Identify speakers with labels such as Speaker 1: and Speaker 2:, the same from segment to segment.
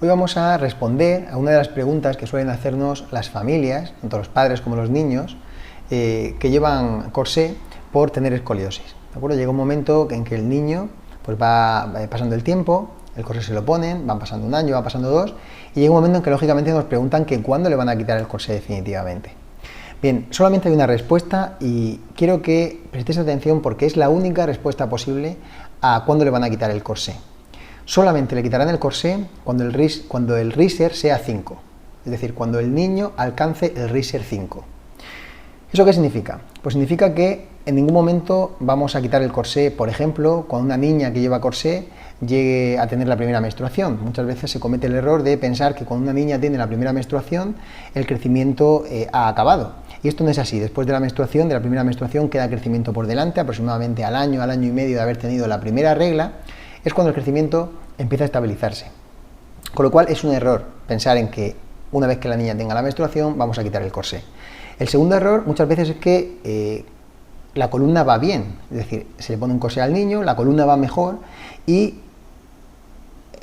Speaker 1: Hoy vamos a responder a una de las preguntas que suelen hacernos las familias, tanto los padres como los niños, que llevan corsé por tener escoliosis. ¿De acuerdo? Llega un momento en que el niño pues va pasando el tiempo, el corsé se lo ponen, van pasando un año, van pasando dos, y llega un momento en que lógicamente nos preguntan que cuándo le van a quitar el corsé definitivamente. Bien, solamente hay una respuesta y quiero que prestéis atención porque es la única respuesta posible a cuándo le van a quitar el corsé. Solamente le quitarán el corsé cuando el RISER sea 5, es decir, cuando el niño alcance el RISER 5. ¿Eso qué significa? Pues significa que en ningún momento vamos a quitar el corsé, por ejemplo, cuando una niña que lleva corsé llegue a tener la primera menstruación. Muchas veces se comete el error de pensar que cuando una niña tiene la primera menstruación, el crecimiento ha acabado. Y esto no es así. Después de la primera menstruación, queda crecimiento por delante, aproximadamente al año y medio de haber tenido la primera regla, es cuando el crecimiento empieza a estabilizarse. Con lo cual es un error pensar en que una vez que la niña tenga la menstruación vamos a quitar el corsé. El segundo error muchas veces es que la columna va bien, es decir, se le pone un corsé al niño, la columna va mejor y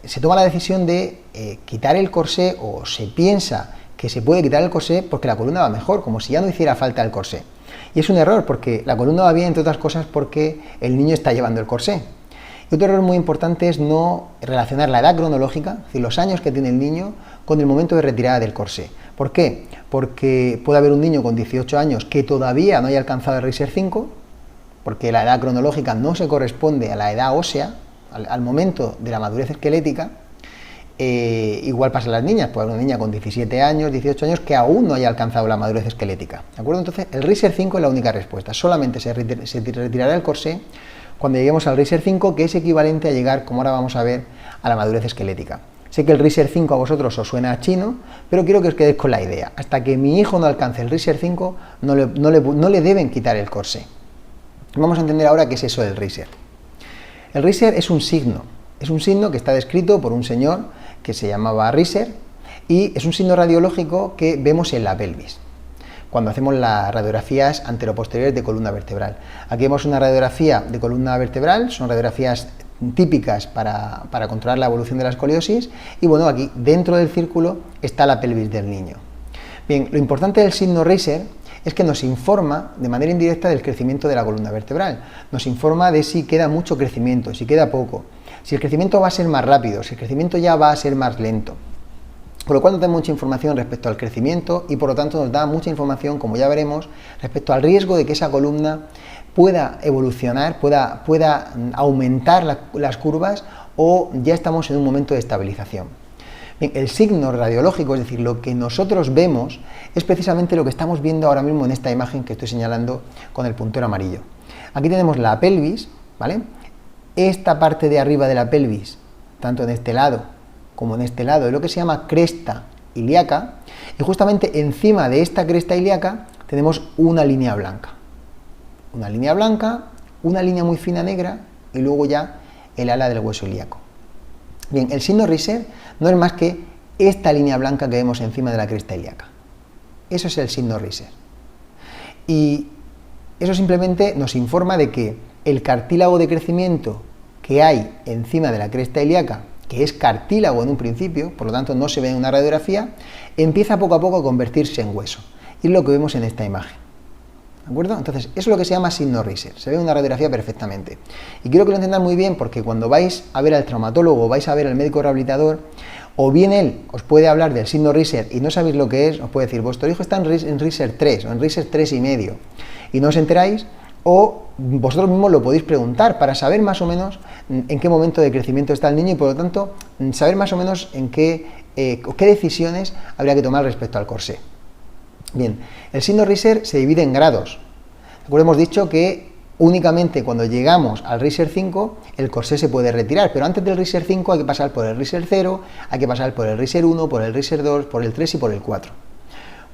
Speaker 1: se toma la decisión de quitar el corsé, o se piensa que se puede quitar el corsé porque la columna va mejor, como si ya no hiciera falta el corsé. Y es un error porque la columna va bien, entre otras cosas, porque el niño está llevando el corsé. Y otro error muy importante es no relacionar la edad cronológica, es decir, los años que tiene el niño, con el momento de retirada del corsé. ¿Por qué? Porque puede haber un niño con 18 años que todavía no haya alcanzado el RISER 5, porque la edad cronológica no se corresponde a la edad ósea, al momento de la madurez esquelética. Igual pasa a las niñas, puede haber una niña con 17 años, 18 años que aún no haya alcanzado la madurez esquelética. ¿De acuerdo? Entonces, el RISER 5 es la única respuesta. Solamente se retirará el corsé cuando lleguemos al RISER 5, que es equivalente a llegar, como ahora vamos a ver, a la madurez esquelética. Sé que el RISER 5 a vosotros os suena a chino, pero quiero que os quedéis con la idea. Hasta que mi hijo no alcance el RISER 5, no le deben quitar el corsé. Vamos a entender ahora qué es eso del RISER. El RISER es un signo que está descrito por un señor que se llamaba RISER, y es un signo radiológico que vemos en la pelvis cuando hacemos las radiografías anteroposteriores de columna vertebral. Aquí vemos una radiografía de columna vertebral, son radiografías típicas para controlar la evolución de la escoliosis, y bueno, aquí dentro del círculo está la pelvis del niño. Bien, lo importante del signo RISER es que nos informa de manera indirecta del crecimiento de la columna vertebral, nos informa de si queda mucho crecimiento, si queda poco, si el crecimiento va a ser más rápido, si el crecimiento ya va a ser más lento. Con lo cual nos da mucha información respecto al crecimiento y por lo tanto nos da mucha información, como ya veremos, respecto al riesgo de que esa columna pueda evolucionar, pueda aumentar las curvas, o ya estamos en un momento de estabilización. Bien, el signo radiológico, es decir, lo que nosotros vemos, es precisamente lo que estamos viendo ahora mismo en esta imagen que estoy señalando con el puntero amarillo. Aquí tenemos la pelvis, ¿vale? Esta parte de arriba de la pelvis, tanto en este lado como en este lado, es lo que se llama cresta ilíaca, y justamente encima de esta cresta ilíaca tenemos una línea blanca. Una línea muy fina negra, y luego ya el ala del hueso ilíaco. Bien, el signo RISER no es más que esta línea blanca que vemos encima de la cresta ilíaca. Eso es el signo RISER. Y eso simplemente nos informa de que el cartílago de crecimiento que hay encima de la cresta ilíaca, que es cartílago en un principio, por lo tanto no se ve en una radiografía, empieza poco a poco a convertirse en hueso. Y es lo que vemos en esta imagen. ¿De acuerdo? Entonces, eso es lo que se llama signo RISER. Se ve en una radiografía perfectamente. Y quiero que lo entendáis muy bien, porque cuando vais a ver al traumatólogo o vais a ver al médico rehabilitador, o bien él os puede hablar del signo RISER y no sabéis lo que es, os puede decir, vuestro hijo está en RISER 3 o en RISER 3,5 y no os enteráis, o vosotros mismos lo podéis preguntar para saber más o menos en qué momento de crecimiento está el niño y por lo tanto saber más o menos en qué decisiones habría que tomar respecto al corsé. Bien, el signo RISER se divide en grados. Hemos dicho que únicamente cuando llegamos al RISER 5 el corsé se puede retirar, pero antes del RISER 5 hay que pasar por el RISER 0, hay que pasar por el RISER 1, por el RISER 2, por el 3 y por el 4.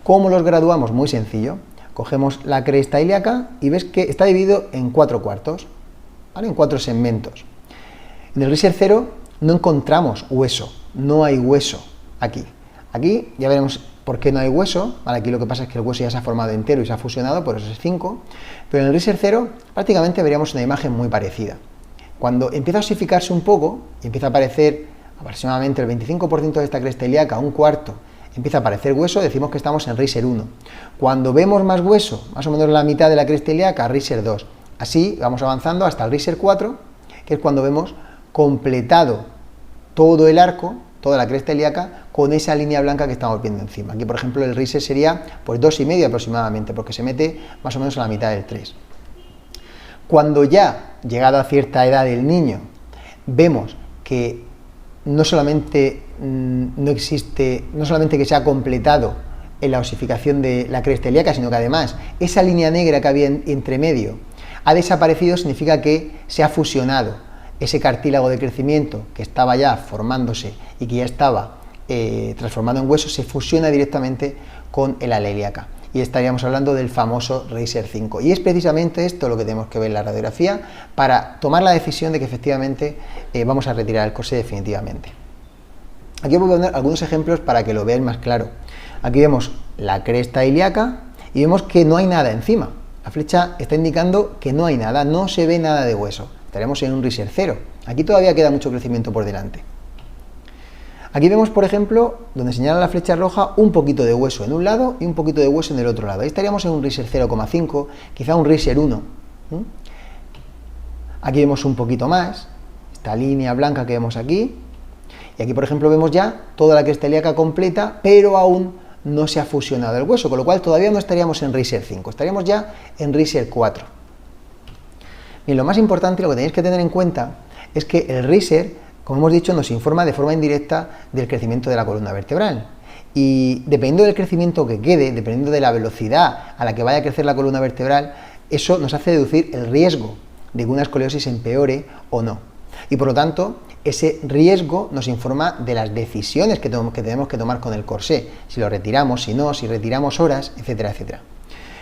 Speaker 1: ¿Cómo los graduamos? Muy sencillo. Cogemos la cresta ilíaca y ves que está dividido en 4 cuartos, ¿vale? En 4 segmentos. En el RISER 0 no encontramos hueso, no hay hueso aquí. Aquí ya veremos por qué no hay hueso, ¿vale? Aquí lo que pasa es que el hueso ya se ha formado entero y se ha fusionado, por eso es 5, pero en el RISER 0 prácticamente veríamos una imagen muy parecida. Cuando empieza a osificarse un poco y empieza a aparecer aproximadamente el 25% de esta cresta ilíaca, un cuarto, empieza a aparecer hueso, decimos que estamos en Reiser 1. Cuando vemos más hueso, más o menos la mitad de la cresta ilíaca, Reiser 2. Así vamos avanzando hasta el Reiser 4, que es cuando vemos completado todo el arco, toda la cresta ilíaca, con esa línea blanca que estamos viendo encima. Aquí, por ejemplo, el Reiser sería pues 2,5 aproximadamente, porque se mete más o menos a la mitad del 3. Cuando ya, llegado a cierta edad del niño, vemos que no solamente que se ha completado en la osificación de la cresta ilíaca, sino que además esa línea negra que había entre medio ha desaparecido, significa que se ha fusionado ese cartílago de crecimiento que estaba ya formándose y que ya estaba transformado en hueso, se fusiona directamente con el ala ilíaca. Y estaríamos hablando del famoso Reiser 5. Y es precisamente esto lo que tenemos que ver en la radiografía para tomar la decisión de que efectivamente vamos a retirar el corsé definitivamente. Aquí os voy a poner algunos ejemplos para que lo veáis más claro. Aquí vemos la cresta ilíaca y vemos que no hay nada encima. La flecha está indicando que no hay nada, no se ve nada de hueso. Estaremos en un Reiser 0. Aquí todavía queda mucho crecimiento por delante. Aquí vemos, por ejemplo, donde señala la flecha roja, un poquito de hueso en un lado y un poquito de hueso en el otro lado. Ahí estaríamos en un Reiser 0,5, quizá un Reiser 1. Aquí vemos un poquito más, esta línea blanca que vemos aquí. Y aquí, por ejemplo, vemos ya toda la cresta ilíaca completa, pero aún no se ha fusionado el hueso, con lo cual todavía no estaríamos en Reiser 5, estaríamos ya en Reiser 4. Bien, lo más importante, lo que tenéis que tener en cuenta, es que el Reiser, como hemos dicho, nos informa de forma indirecta del crecimiento de la columna vertebral. Y dependiendo del crecimiento que quede, dependiendo de la velocidad a la que vaya a crecer la columna vertebral, eso nos hace deducir el riesgo de que una escoliosis empeore o no. Y por lo tanto, ese riesgo nos informa de las decisiones que tenemos que tomar con el corsé, si lo retiramos, si no, si retiramos horas, etcétera, etcétera.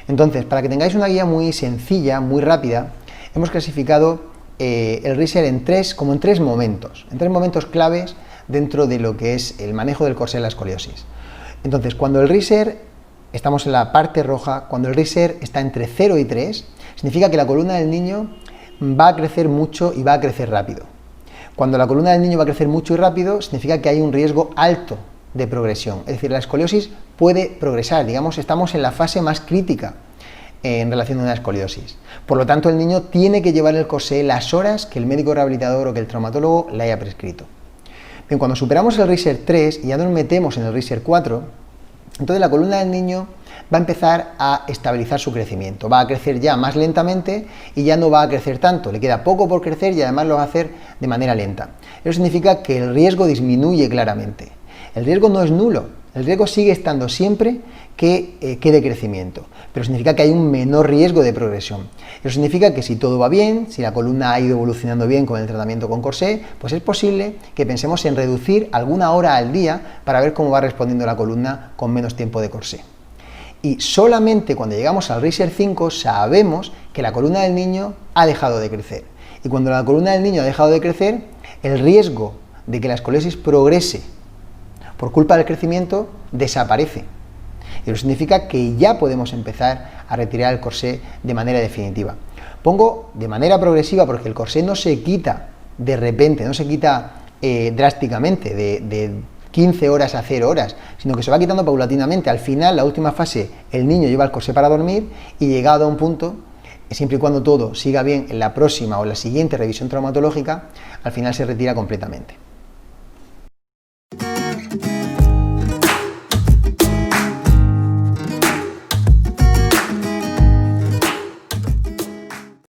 Speaker 1: Entonces, para que tengáis una guía muy sencilla, muy rápida, hemos clasificado el Reiser en tres momentos claves dentro de lo que es el manejo del corsé en la escoliosis. Entonces, cuando el Reiser, estamos en la parte roja, cuando el Reiser está entre 0 y 3, significa que la columna del niño va a crecer mucho y va a crecer rápido. Cuando la columna del niño va a crecer mucho y rápido, significa que hay un riesgo alto de progresión. Es decir, la escoliosis puede progresar, digamos, estamos en la fase más crítica en relación a una escoliosis. Por lo tanto, el niño tiene que llevar el corsé las horas que el médico rehabilitador o que el traumatólogo le haya prescrito. Bien, cuando superamos el Reiser 3 y ya nos metemos en el Reiser 4, entonces la columna del niño va a empezar a estabilizar su crecimiento, va a crecer ya más lentamente y ya no va a crecer tanto, le queda poco por crecer y además lo va a hacer de manera lenta. Eso significa que el riesgo disminuye claramente. El riesgo no es nulo, el riesgo sigue estando siempre que quede crecimiento, pero significa que hay un menor riesgo de progresión. Eso significa que si todo va bien, si la columna ha ido evolucionando bien con el tratamiento con corsé, pues es posible que pensemos en reducir alguna hora al día para ver cómo va respondiendo la columna con menos tiempo de corsé. Y solamente cuando llegamos al Reiser 5 sabemos que la columna del niño ha dejado de crecer. Y cuando la columna del niño ha dejado de crecer, el riesgo de que la escoliosis progrese por culpa del crecimiento desaparece. Y eso significa que ya podemos empezar a retirar el corsé de manera definitiva. Pongo de manera progresiva porque el corsé no se quita de repente, no se quita drásticamente de 15 horas a 0 horas, sino que se va quitando paulatinamente. Al final, la última fase, el niño lleva el corsé para dormir y llegado a un punto, siempre y cuando todo siga bien en la próxima o la siguiente revisión traumatológica, al final se retira completamente.